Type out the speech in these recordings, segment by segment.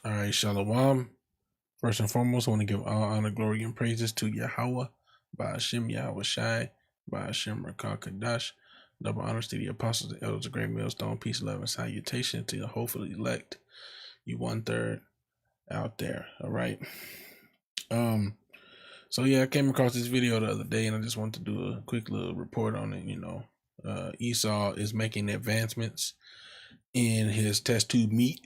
All right, Shalom. First and foremost, I want to give all honor, glory, and praises to Yahweh, by Hashem Yahweh Shai, by Hashem Rakah Kadash. Double honors to the apostles, the elders, the great millstone, peace, love, and salutation to the hopefully elect. You 1/3 out there. All right. So yeah, I came across this video the other day, and I just wanted to do a quick little report on it. Esau is making advancements in his test tube meat.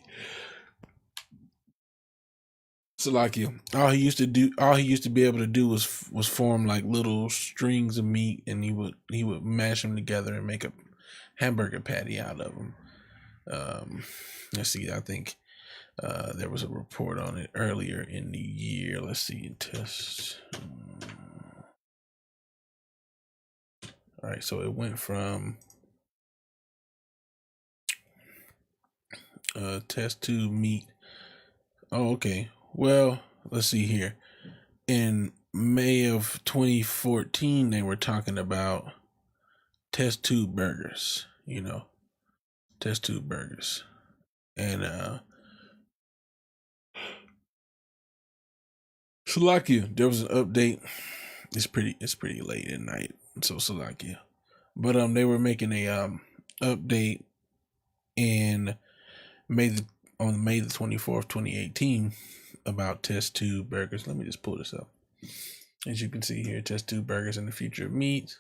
Salakia. All he used to be able to do was form like little strings of meat, and he would mash them together and make a hamburger patty out of them. Let's see. I think there was a report on it earlier in the year. Let's see. Test. All right. So it went from test tube meat. Oh, okay. Well, let's see here. In May of 2014, they were talking about test tube burgers, test tube burgers. And Salakia, there was an update. It's pretty late at night, so Salakia. But they were making a update in on May the 24th, 2018 about test tube burgers. Let me just pull this up. As you can see here, test tube burgers and the future of meat,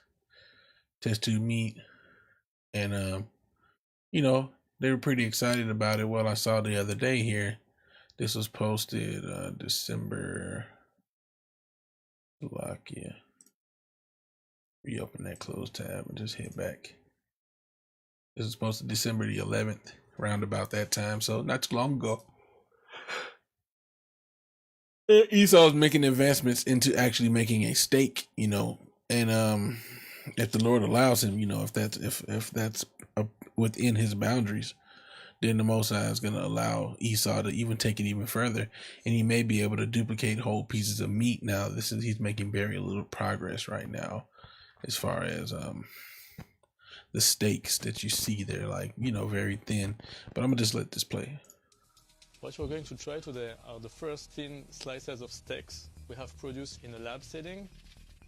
test tube meat. And they were pretty excited about it. Well, I saw the other day here, this was posted December. Salakia. Reopen that closed tab and just hit back. This is posted December the 11th, around about that time, so not too long ago. Esau is making advancements into actually making a steak, and if the Lord allows him, if that's within his boundaries, then the Most High is going to allow Esau to even take it even further, and he may be able to duplicate whole pieces of meat. Now, he's making very little progress right now, as far as the steaks that you see. They're like very thin. But I'm gonna just let this play. What we're going to try today are the first thin slices of steaks we have produced in a lab setting.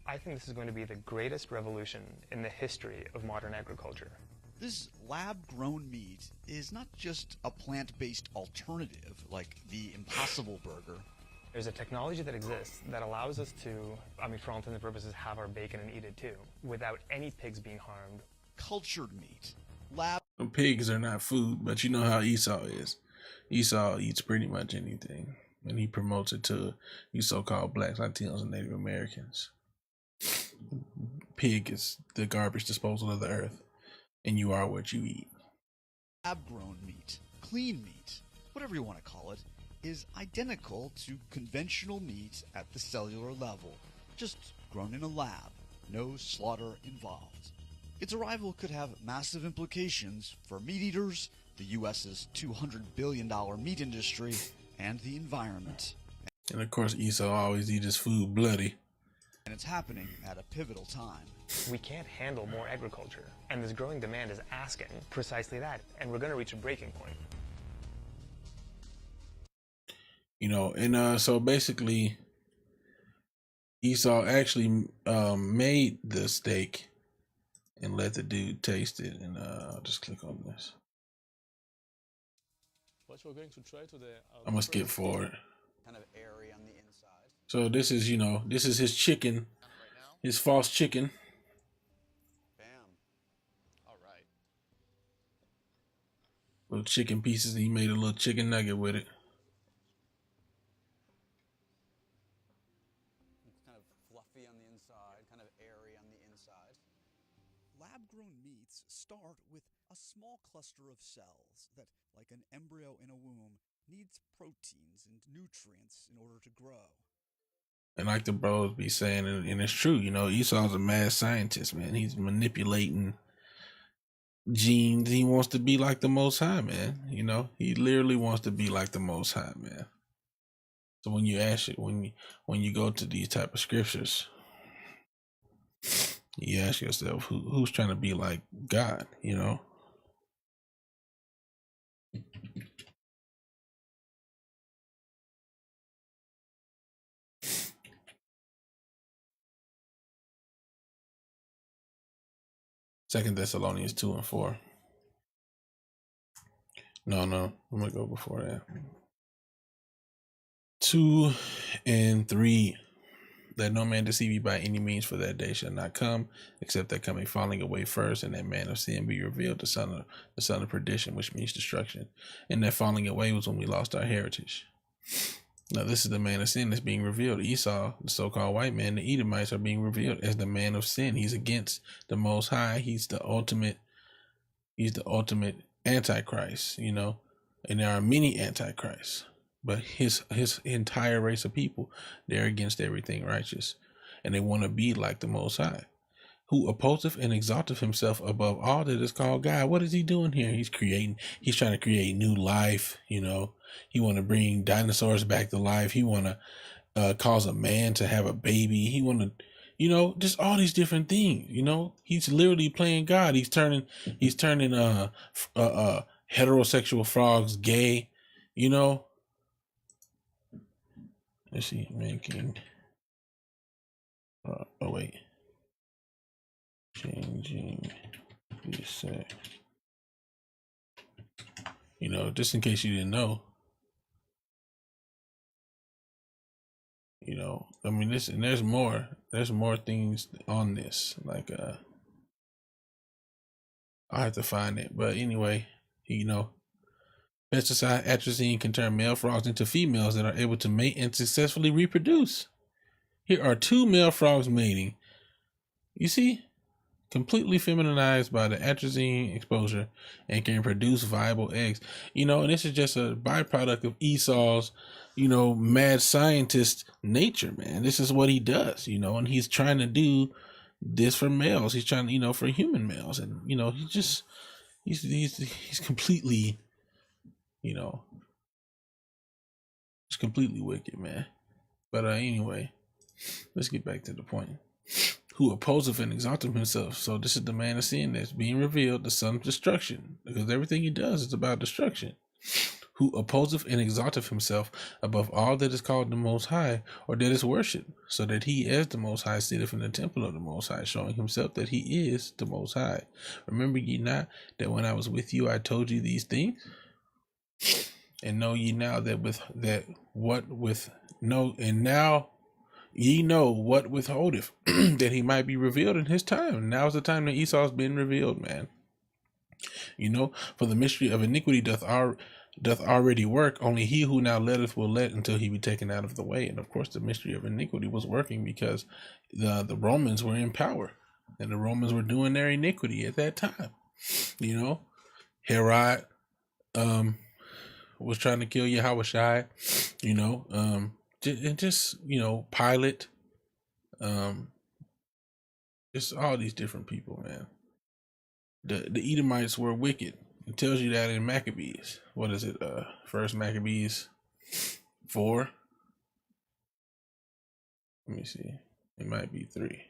I think this is going to be the greatest revolution in the history of modern agriculture. This lab-grown meat is not just a plant-based alternative like the Impossible Burger. There's a technology that exists that allows us to, for all intents and purposes, have our bacon and eat it too, without any pigs being harmed. Cultured meat. Pigs are not food, but you know how Esau is. Esau eats pretty much anything, and he promotes it to you so-called blacks, Latinos, and Native Americans. Pig is the garbage disposal of the earth, and you are what you eat. Lab-grown meat, clean meat, whatever you want to call it, is identical to conventional meat at the cellular level, just grown in a lab, no slaughter involved. Its arrival could have massive implications for meat eaters, the U.S.'s $200 billion meat industry, and the environment. And of course, Esau always eats his food bloody. And it's happening at a pivotal time. We can't handle more agriculture, and this growing demand is asking precisely that, and we're going to reach a breaking point. So basically, Esau actually made the steak and let the dude taste it, and I'll just click on this. What we're going to try today I'm gonna skip forward. Kind of airy on the inside. So this is his chicken, his false chicken. Bam. All right. Little chicken pieces. He made a little chicken nugget with it. It's kind of fluffy on the inside, kind of airy on the inside. Lab-grown meats start with a small cluster of cells that, like an embryo in a womb, needs proteins and nutrients in order to grow. And like the bros be saying, and it's true, Esau's a mad scientist, man. He's manipulating genes. He wants to be like the Most High, man. He literally wants to be like the Most High, man. So when you ask it, when you go to these type of scriptures, you ask yourself, who's trying to be like God, Second Thessalonians 2 and 4. No, I'm gonna go before that. 2 and 3. Let no man deceive you by any means, for that day shall not come, except there come a falling away first, and that man of sin be revealed, the son of perdition, which means destruction. And that falling away was when we lost our heritage. Now this is the man of sin that's being revealed. Esau, the so-called white man, the Edomites are being revealed as the man of sin. He's against the Most High. He's the ultimate Antichrist, you know, and there are many Antichrists. But his entire race of people, they're against everything righteous, and they want to be like the Most High, who opposeth and exalteth himself above all that is called God. What is he doing here? He's trying to create new life. You know, he want to bring dinosaurs back to life. He want to cause a man to have a baby. He want to, you know, just all these different things. You know, he's literally playing God. He's turning heterosexual frogs gay. You know. Let's see, man king. Oh wait, changing the sex. You know, just in case you didn't know. You know, I mean, this, and there's more things on this. Like, I'll have to find it, but anyway, you know, pesticide atrazine can turn male frogs into females that are able to mate and successfully reproduce. Here are 2 male frogs mating. You see? Completely feminized by the atrazine exposure and can produce viable eggs. You know, and this is just a byproduct of Esau's, you know, mad scientist nature, man. This is what he does, you know, and he's trying to do this for males. He's trying to, you know, for human males. And, you know, he's completely, you know, it's completely wicked, man. But anyway, let's get back to the point. Who opposeth and exalteth himself. So this is the man of sin that's being revealed, the son of destruction, because everything he does is about destruction. Who opposeth and exalteth himself above all that is called the Most High, or that is worshipped, so that he as the Most High sitteth in the temple of the Most High, showing himself that he is the Most High. Remember ye not that when I was with you I told you these things? And know ye now now ye know what withholdeth, that he might be revealed in his time. Now's the time that Esau's been revealed, man. You know, for the mystery of iniquity doth already work. Only he who now letteth will let until he be taken out of the way. And of course, the mystery of iniquity was working because the Romans were in power, and the Romans were doing their iniquity at that time. You know, Herod was trying to kill Yahushua. You know, and just, you know, Pilate, just all these different people, man. The Edomites were wicked. It tells you that in Maccabees. What is it? First Maccabees 4. Let me see. It might be 3.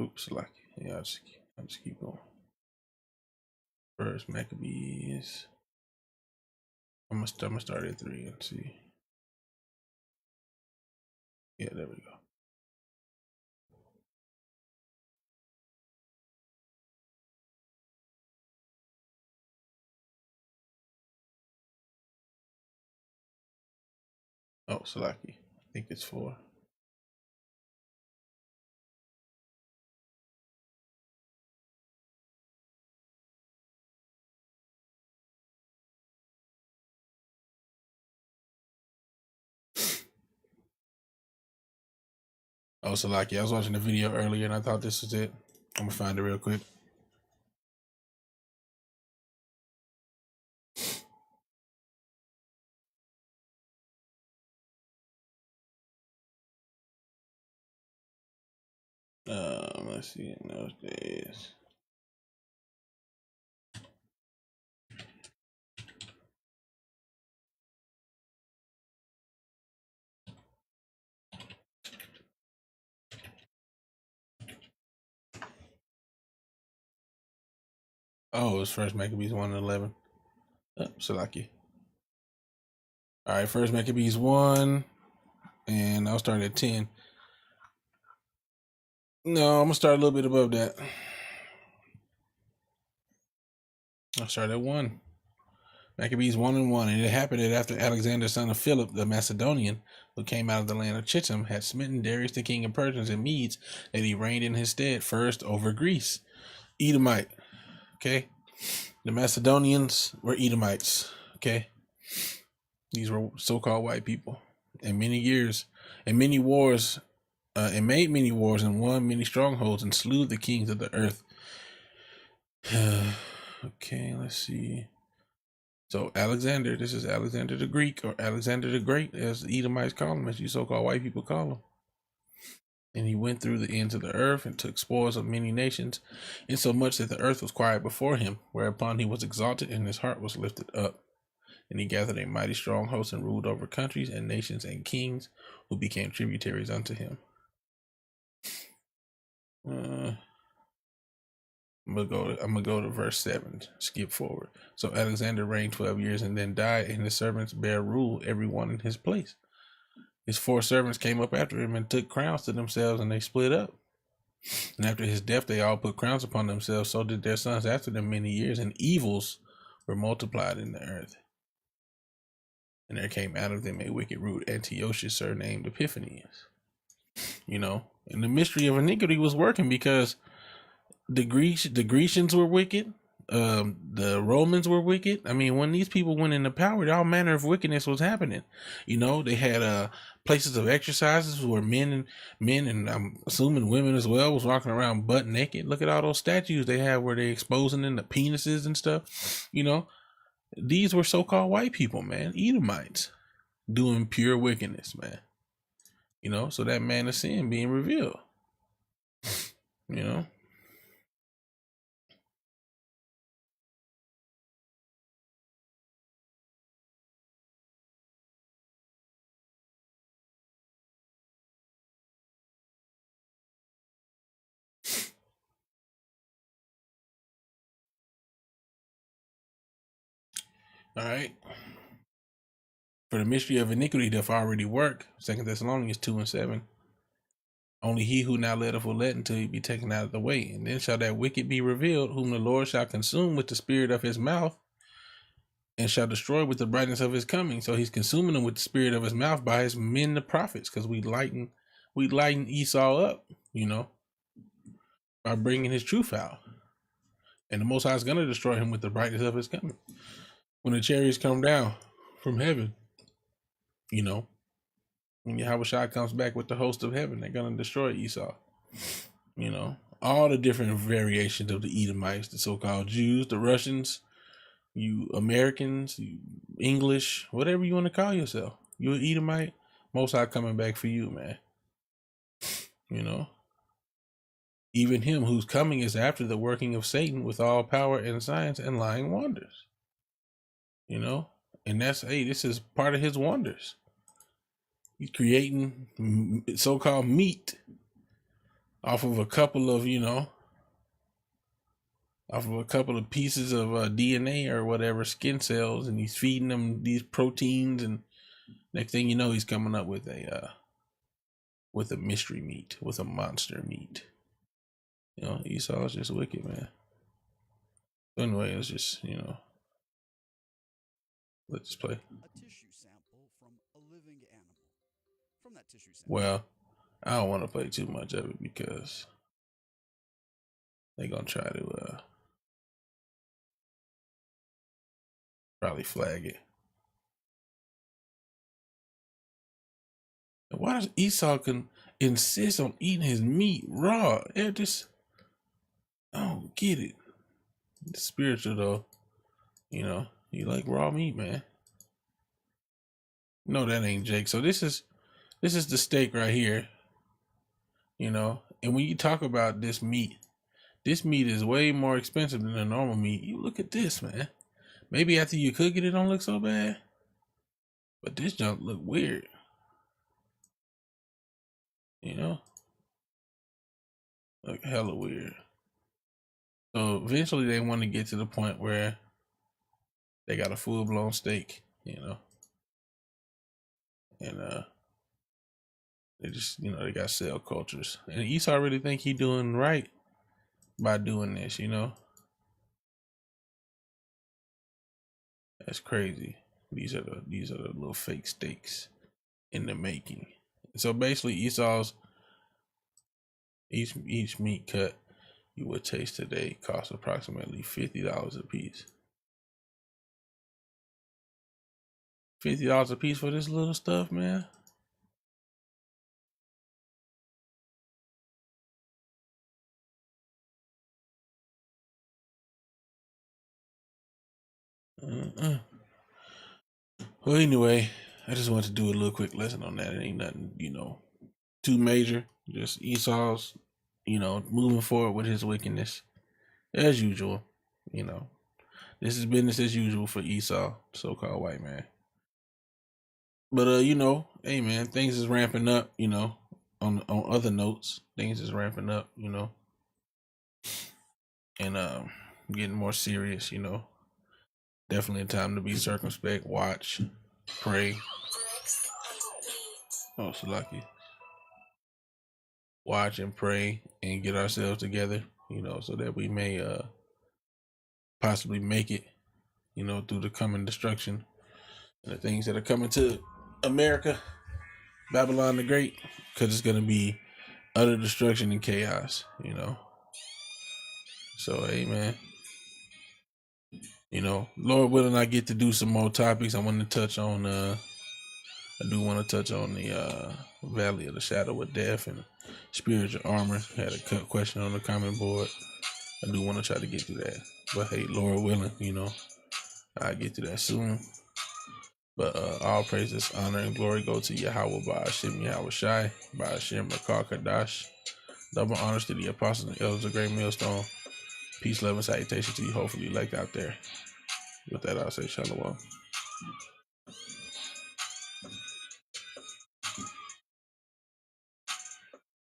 Oops, lucky. Yeah, I'll just keep going. First Maccabees. I'm gonna start at 3 and see. Yeah, there we go. Oh, Salaki. I think it's 4. Oh, Salaki. I was watching the video earlier and I thought this was it. I'm gonna find it real quick. Let's see, in those days. Oh, it's First Maccabees 1 and 11. Oh, Salaki. All right, First Maccabees 1, and I'll start at 10. No, I'm gonna start a little bit above that. I'll start at 1. Maccabees 1:1. And it happened that after Alexander, son of Philip the Macedonian, who came out of the land of Chittim, had smitten Darius the king of Persians and Medes, that he reigned in his stead first over Greece. Edomite. Okay. The Macedonians were Edomites. Okay. These were so-called white people. And many years, and many wars, and made many wars, and won many strongholds, and slew the kings of the earth. Okay, let's see. So Alexander, this is Alexander the Greek, or Alexander the Great, as the Edomites call him, as you so-called white people call him. And he went through the ends of the earth and took spoils of many nations, insomuch that the earth was quiet before him, whereupon he was exalted and his heart was lifted up. And he gathered a mighty strong host and ruled over countries and nations and kings who became tributaries unto him. I'm gonna go to verse 7. Skip forward. So Alexander reigned 12 years and then died, and his servants bare rule, every one in his place. His 4 servants came up after him and took crowns to themselves, and they split up. And after his death, they all put crowns upon themselves. So did their sons after them many years, and evils were multiplied in the earth. And there came out of them a wicked root, Antiochus, surnamed Epiphanes. You know, and the mystery of iniquity was working because the Grecians were wicked. The Romans were wicked. I mean, when these people went into power, all manner of wickedness was happening. You know, they had places of exercises where men and I'm assuming women as well was walking around butt naked. Look at all those statues they have where they exposing in the penises and stuff. You know, these were so-called white people, man, Edomites, doing pure wickedness, man. You know, so that man of sin being revealed. You know. All right. For the mystery of iniquity doth already work. 2 Thessalonians 2:7. Only he who now letteth will let until he be taken out of the way. And then shall that wicked be revealed, whom the Lord shall consume with the spirit of his mouth, and shall destroy with the brightness of his coming. So he's consuming them with the spirit of his mouth by his men, the prophets, because we lighten Esau up, you know, by bringing his truth out. And the Most High is going to destroy him with the brightness of his coming. When the chariots come down from heaven, you know, when Yahushua comes back with the host of heaven, they're going to destroy Esau. You know, all the different variations of the Edomites, the so-called Jews, the Russians, you Americans, you English, whatever you want to call yourself. You an Edomite, Most High coming back for you, man. You know, even him whose coming is after the working of Satan with all power and science and lying wonders. You know, and that's, hey, this is part of his wonders. He's creating so-called meat off of a couple of, you know, off of a couple of pieces of DNA or whatever, skin cells, and he's feeding them these proteins, and next thing you know, he's coming up with a mystery meat, with a monster meat. You know, Esau's just wicked, man. So anyway, it's just, you know, let's just play. A tissue sample from a living animal. From that tissue sample. Well, I don't want to play too much of it because they're gonna try to probably flag it. Why does Esau can insist on eating his meat raw? They're just, I don't get it. It's spiritual though, you know. You like raw meat, man. No, that ain't Jake. So this is the steak right here, you know. And when you talk about this meat is way more expensive than a normal meat. You look at this, man. Maybe after you cook it, it don't look so bad, but this junk look weird. You know, like hella weird. So eventually they want to get to the point where they got a full-blown steak, you know. And they just, you know, they got cell cultures. And Esau really think he doing right by doing this, you know. That's crazy. These are the little fake steaks in the making. So basically, Esau's each meat cut you would taste today costs approximately $50 a piece. $50 a piece for this little stuff, man. Well, anyway, I just wanted to do a little quick lesson on that. It ain't nothing, too major. Just Esau's, moving forward with his wickedness as usual. This is business as usual for Esau, so-called white man. But hey man, things is ramping up. On other notes, things is ramping up. And getting more serious. Definitely a time to be circumspect, watch, pray. Oh, Salaki. Watch and pray and get ourselves together, so that we may possibly make it, through the coming destruction and the things that are coming to America, Babylon the Great, because it's going to be utter destruction and chaos, So, hey, man, Lord willing, I get to do some more topics. I want to touch on, I do want to touch on the Valley of the Shadow of Death and spiritual armor. Had a question on the comment board. I do want to try to get to that. But hey, Lord willing, I'll get to that soon. But all praises, honor, and glory go to Yahweh by Hashem Yahweh Shai, by Hashem Rakar Kadash. Double honors to the apostles and elders of Great Millstone. Peace, love, and salutation to you. Hopefully you like out there. With that, I'll say shalom.